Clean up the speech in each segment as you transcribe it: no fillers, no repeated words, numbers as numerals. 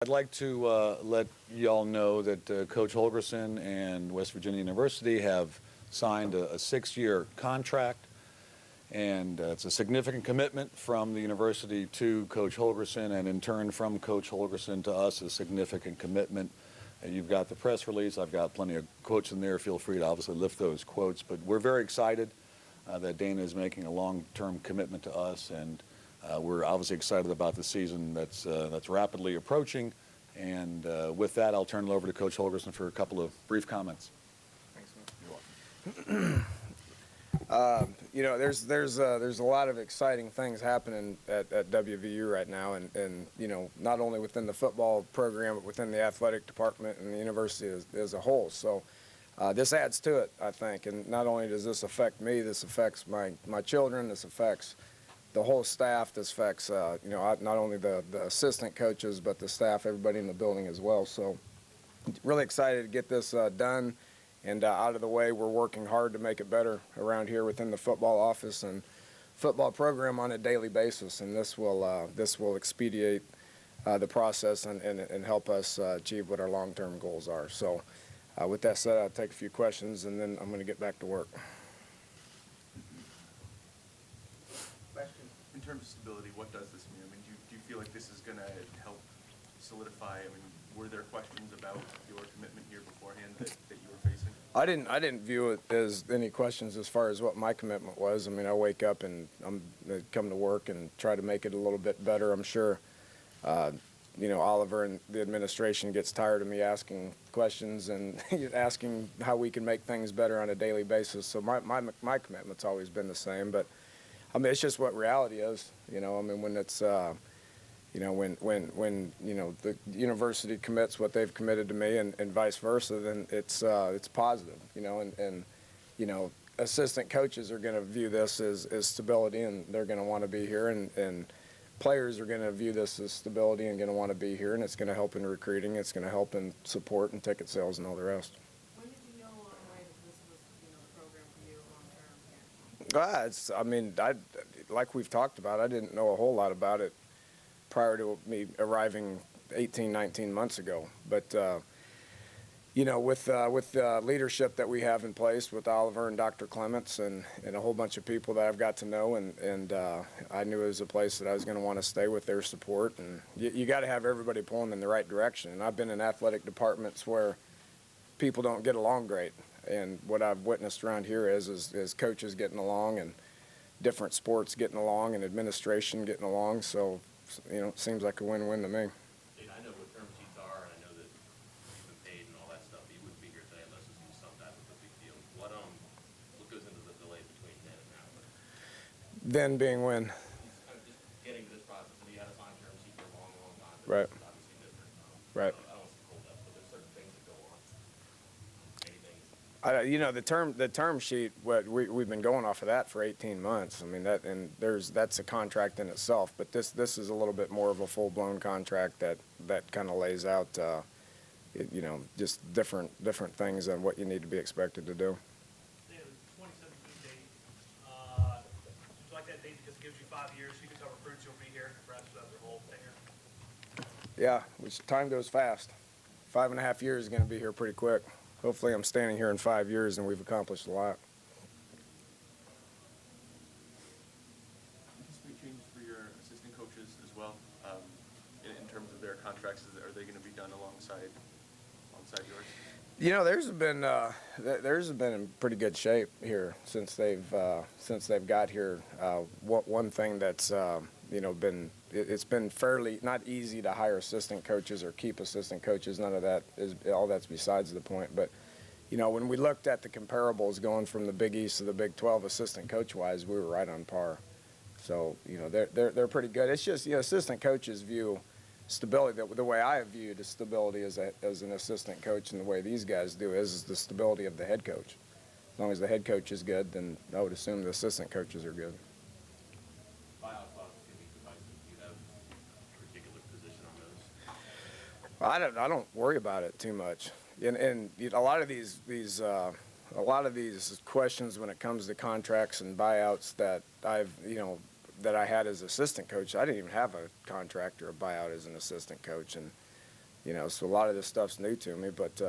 I'd like to let y'all know that Coach Holgorsen and West Virginia University have signed a 6-year contract, and it's a significant commitment from the university to Coach Holgorsen, and in turn from Coach Holgorsen to us, a significant commitment. You've got the press release. I've got plenty of quotes in there. Feel free to obviously lift those quotes, but we're very excited that Dana is making a long-term commitment to us, and we're obviously excited about the season that's rapidly approaching. And with that, I'll turn it over to Coach Holgorsen for a couple of brief comments. Thanks, man. You know, there's a lot of exciting things happening at WVU right now, and you know, not only within the football program, but within the athletic department and the university as a whole. So this adds to it, I think. And not only does this affect me, this affects my children. This affects the whole staff. This affects you know, not only the assistant coaches, but the staff, everybody in the building as well. So really excited to get this done and out of the way. We're working hard to make it better around here within the football office and football program on a daily basis, and this will expedite the process and help us achieve what our long-term goals are. So with that said, I'll take a few questions, and then I'm going to get back to work. Question, in terms of stability, what does this mean? I mean, do you feel like this is going to help solidify? I mean, were there questions about your commitment here beforehand that you were facing? I didn't view it as any questions as far as what my commitment was. I mean, I wake up and I come to work and try to make it a little bit better. I'm sure, you know, Oliver and the administration gets tired of me asking questions and asking how we can make things better on a daily basis. So my commitment's always been the same. But I mean, it's just what reality is. You know, I mean, when it's you know, when you know, the university commits what they've committed to me and vice versa, then it's positive, you know, and you know, assistant coaches are going to view this as stability, and they're going to want to be here, and players are going to view this as stability and going to want to be here, and it's going to help in recruiting, it's going to help in support and ticket sales and all the rest. When did you know along the way that this was, you know, the program for you long term here? I mean, like we've talked about, I didn't know a whole lot about it prior to me arriving 18, 19 months ago. But, you know, with the leadership that we have in place with Oliver and Dr. Clements and a whole bunch of people that I've got to know, and I knew it was a place that I was going to want to stay with their support. And you got to have everybody pulling in the right direction. And I've been in athletic departments where people don't get along great. And what I've witnessed around here is coaches getting along and different sports getting along and administration getting along. So, you know, it seems like a win-win to me. I know what term sheets are, and I know that you've been paid and all that stuff. You wouldn't be here today unless this was some type of a big deal. What goes into the delay between then and now? Then being when? Kind of just getting to this process. I mean, you had a signed term sheet for a long, long time. Right. This is obviously different. Right. I don't want to hold up, but there's certain things that go on. Anything. You know, the term sheet, we've been going off of that for 18 months. I mean, that's a contract in itself, but this is a little bit more of a full-blown contract that kind of lays out, you know, just different things on what you need to be expected to do. Yeah, the 2017 date. Would you like that date because it gives you 5 years? You can tell recruits you'll be here perhaps throughout their whole tenure. Yeah, which time goes fast. 5.5 years is going to be here pretty quick. Hopefully I'm standing here in 5 years and we've accomplished a lot. Anticipate changes for your assistant coaches as well, in terms of their contracts. Are they going to be done alongside yours? You know, theirs have been in pretty good shape here since they've got here. One thing that's you know, it's been fairly not easy to hire assistant coaches or keep assistant coaches. None of that is, all that's besides the point. But you know, when we looked at the comparables going from the Big East to the Big 12 assistant coach wise, we were right on par. So you know, they're pretty good. It's just, you know, assistant coaches view stability the way I viewed stability as an assistant coach, and the way these guys do is the stability of the head coach. As long as the head coach is good, then I would assume the assistant coaches are good. Buyout clauses can be divisive. Do you have a particular position on those? I don't worry about it too much. And a lot of these questions when it comes to contracts and buyouts that I had as assistant coach, I didn't even have a contract or a buyout as an assistant coach, and So a lot of this stuff's new to me, but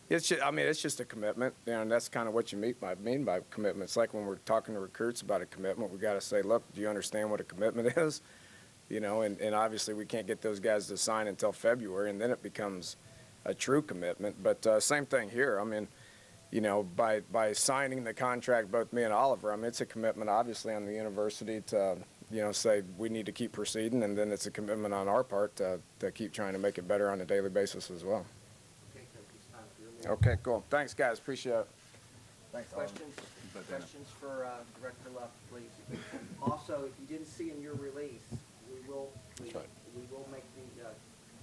it's just a commitment, and that's kind of what you mean by commitment. It's like when we're talking to recruits about a commitment, we got to say, look, do you understand what a commitment is? And obviously we can't get those guys to sign until February, and then it becomes a true commitment. But same thing here. I mean, by signing the contract, both me and Oliver, I mean, it's a commitment obviously on the university to, say we need to keep proceeding, and then it's a commitment on our part to keep trying to make it better on a daily basis as well. Okay, Coach, it's time for your meeting. Okay, cool. Thanks, guys. Appreciate it. Questions for Director Luff, please? Also, if you didn't see in your release, we will right. we will make the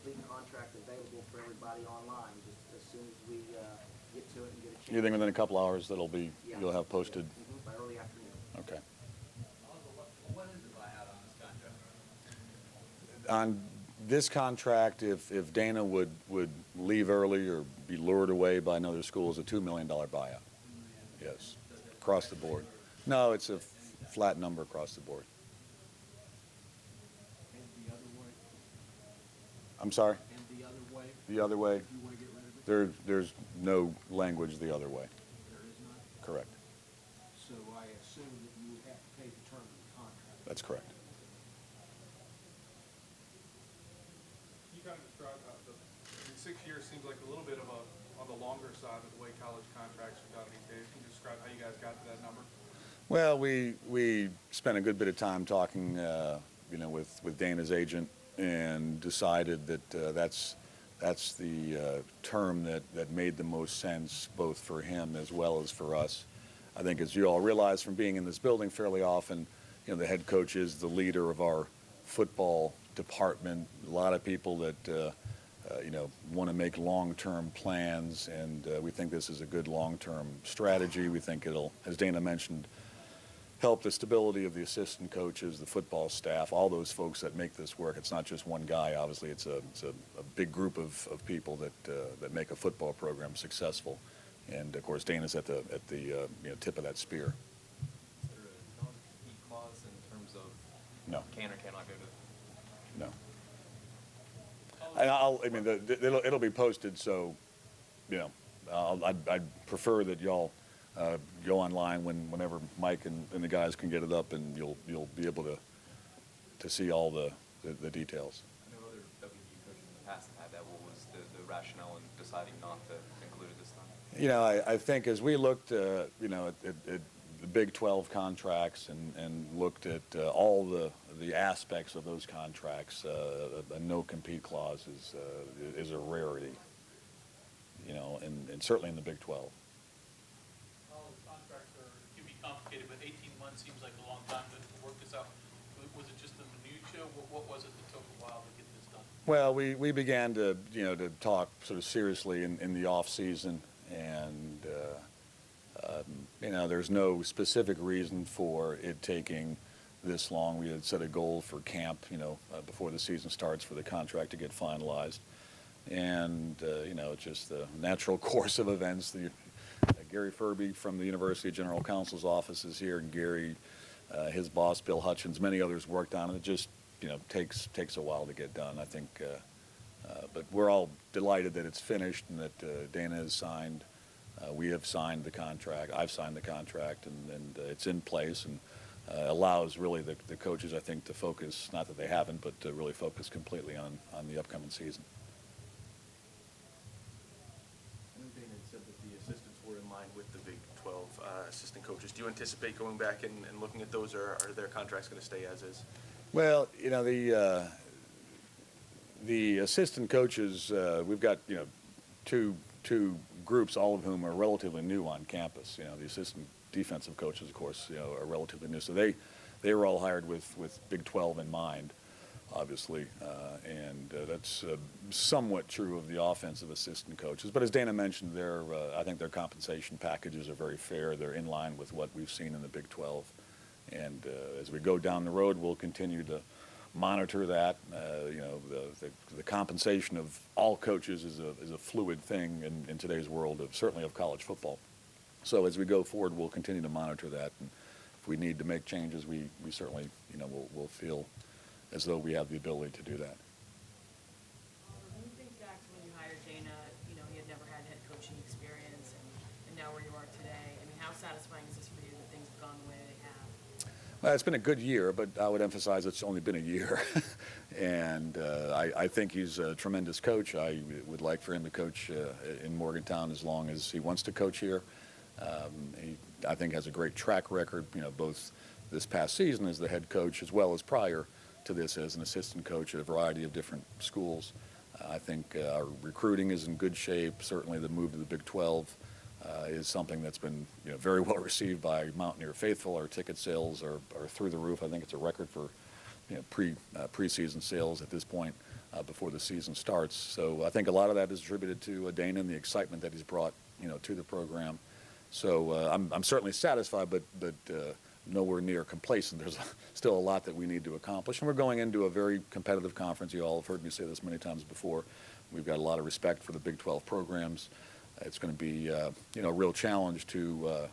complete contract available for everybody online just as soon as we get to it and get a chance. You think within a couple hours Yeah. you'll have posted? By early afternoon. Okay. What is the buyout on this contract? On this contract, if Dana would leave early or be lured away by another school, is a $2 million buyout. Yes, across the board. No, it's a flat number across the board. And the other way, I'm sorry? and the other way, The other way? if you want to get rid of it, There's no language the other way. there is none. Correct. So I assume that you would have to pay the term of the contract. That's correct. Can you kind of describe how 6 years seems like a little bit of on the longer side of the way college contracts are done these days. Can you describe how you guys got to that number? Well, we spent a good bit of time talking, with Dana's agent, and decided that that's the term that made the most sense both for him as well as for us. I think, as you all realize from being in this building fairly often, the head coach is the leader of our football department. A lot of people that want to make long-term plans, and we think this is a good long-term strategy. We think it'll, as Dana mentioned, help the stability of the assistant coaches, the football staff, all those folks that make this work. It's not just one guy. Obviously, it's a big group of people that make a football program successful. And of course, Dana's at the tip of that spear. Is there a non-compete clause in terms of No, can or cannot go to? no. And it'll be posted, so I'd prefer that y'all go online whenever Mike and the guys can get it up, and you'll be able to see all the details. I know other WVU coaches in the past have had that. What was the rationale in deciding not to include it this time? I think as we looked, at the Big 12 contracts and looked at all the aspects of those contracts, a no-compete clause is a rarity, and certainly in the Big 12. All the contracts can be complicated, but 18 months seems like a long time to work this out. Was it just the minutia? What was it that took a while to get this done? Well, we began to talk sort of seriously in the off season, and there's no specific reason for it taking this long. We had set a goal for camp, before the season starts, for the contract to get finalized, and it's just the natural course of events. Gary Furby from the University General Counsel's office is here, and Gary, his boss Bill Hutchins, many others worked on it. It just takes a while to get done, I think. But we're all delighted that it's finished and that Dana has signed. We have signed the contract. I've signed the contract, and it's in place, and allows really the coaches, I think, to focus, not that they haven't, but to really focus completely on the upcoming season. I know Dana had said that the assistants were in line with the Big 12 assistant coaches. Do you anticipate going back and looking at those, or are their contracts going to stay as is? Well, the assistant coaches, we've got two groups, all of whom are relatively new on campus. The assistant defensive coaches, of course, are relatively new. So they were all hired with Big 12 in mind, obviously, and that's somewhat true of the offensive assistant coaches. But as Dana mentioned, I think their compensation packages are very fair. They're in line with what we've seen in the Big 12. And as we go down the road, we'll continue to monitor that. The compensation of all coaches is a fluid thing in today's world, certainly of college football. So as we go forward, we'll continue to monitor that. And if we need to make changes, we certainly we'll feel as though we have the ability to do that. Do you think now where you are today? I mean, how satisfying is this for you that things have gone the way they have? Well, it's been a good year, but I would emphasize it's only been a year. And I think he's a tremendous coach. I would like for him to coach in Morgantown as long as he wants to coach here. He, I think, has a great track record, both this past season as the head coach as well as prior to this as an assistant coach at a variety of different schools. I think our recruiting is in good shape. Certainly the move to the Big 12 is something that's been very well received by Mountaineer faithful. Our ticket sales are through the roof. I think it's a record for preseason sales at this point before the season starts. So I think a lot of that is attributed to Dana and the excitement that he's brought to the program. So I'm certainly satisfied, but nowhere near complacent. There's still a lot that we need to accomplish, and we're going into a very competitive conference. You all have heard me say this many times before. We've got a lot of respect for the Big 12 programs. It's going to be a real challenge to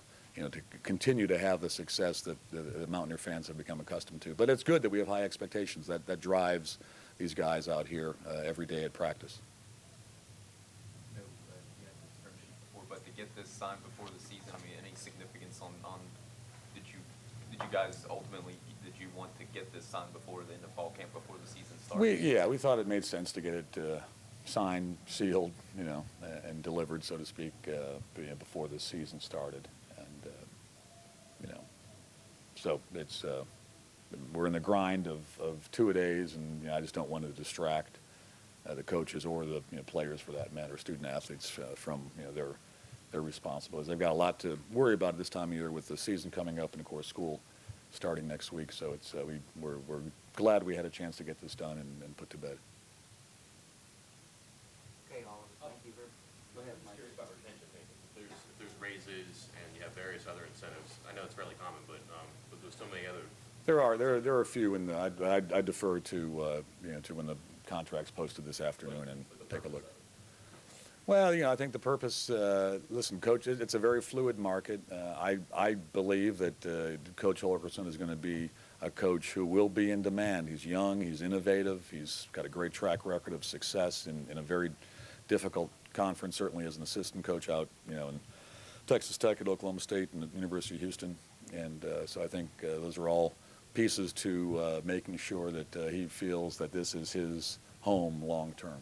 continue to have the success that the Mountaineer fans have become accustomed to. But it's good that we have high expectations. That drives these guys out here every day at practice. No, you had the term sheet before, but to get this signed before the season, I mean, any significance on did you guys ultimately, did you want to get this signed before the end of fall camp, before the season started? We thought it made sense to get it signed, sealed, and delivered, so to speak, before the season started. And so it's we're in the grind of two-a-days, and I just don't want to distract the coaches or the players, for that matter, student athletes, from their responsibilities. They've got a lot to worry about at this time of year with the season coming up and, of course, school starting next week. So it's we're glad we had a chance to get this done and put to bed. Okay, Oliver, thank you very, go ahead, I'm Mike. curious about retention payments. If there's raises and you have various other incentives, I know it's fairly common, but there's so many other. There are a few, and I defer to to when the contract's posted this afternoon and take a look. Well, I think the purpose. Listen, Coach, it's a very fluid market. I believe that Coach Holgorsen is going to be a coach who will be in demand. He's young, he's innovative, he's got a great track record of success in a very difficult conference. Certainly as an assistant coach out, in Texas Tech, at Oklahoma State, and at the University of Houston. And so I think those are all pieces to making sure that he feels that this is his home long term.